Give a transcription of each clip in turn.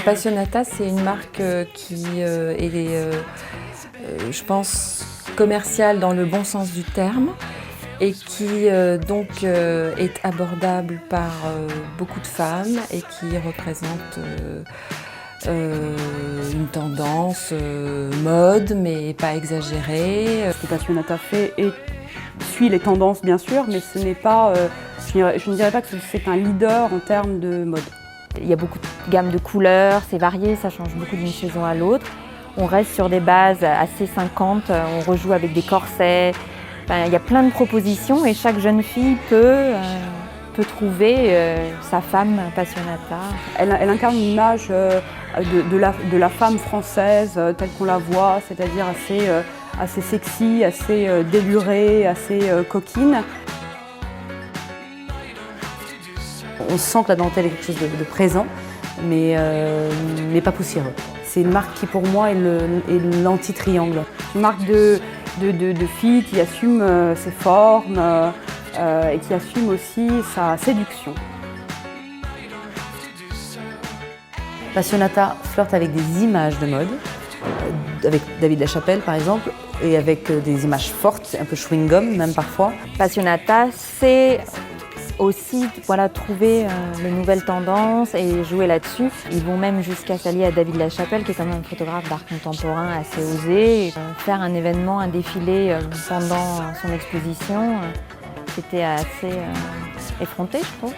Passionata, c'est une marque qui est, je pense, commerciale dans le bon sens du terme et qui donc est abordable par beaucoup de femmes et qui représente une tendance mode, mais pas exagérée. Ce que Passionata fait suit les tendances bien sûr, mais ce n'est pas, je ne dirais pas que c'est un leader en termes de mode. Il y a beaucoup de gammes de couleurs, c'est varié, ça change beaucoup d'une saison à l'autre. On reste sur des bases assez 50, on rejoue avec des corsets. Enfin, il y a plein de propositions et chaque jeune fille peut trouver sa femme Passionata. Elle incarne une image de la femme française telle qu'on la voit, c'est-à-dire assez sexy, assez délurée, assez coquine. On sent que la dentelle est quelque chose de présent, mais pas poussiéreux. C'est une marque qui, pour moi, est l'anti-triangle. Une marque de fille qui assume ses formes et qui assume aussi sa séduction. Passionata flirte avec des images de mode, avec David Lachapelle par exemple, et avec des images fortes, un peu chewing-gum même parfois. Passionata, c'est aussi trouver les nouvelles tendances et jouer là-dessus. Ils vont même jusqu'à s'allier à David Lachapelle, qui est quand même un photographe d'art contemporain assez osé. Et faire un événement, un défilé pendant son exposition, c'était assez effronté, je trouve.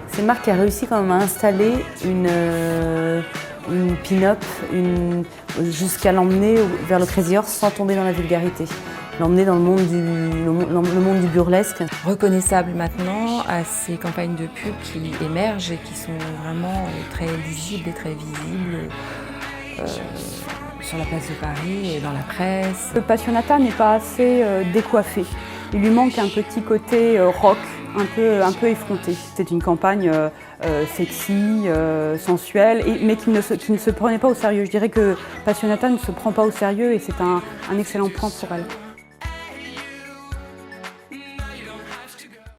C'est une marque qui a réussi quand même à installer une pin-up jusqu'à l'emmener vers le Crazy Horse sans tomber dans la vulgarité. L'emmener dans le monde du burlesque. Reconnaissable maintenant à ces campagnes de pub qui émergent et qui sont vraiment très lisibles et très visibles sur la place de Paris et dans la presse. Le Passionata n'est pas assez décoiffé. Il lui manque un petit côté rock, un peu effronté. C'est une campagne sexy, sensuelle, mais qui ne se prenait pas au sérieux. Je dirais que Passionata ne se prend pas au sérieux et c'est un excellent point pour elle.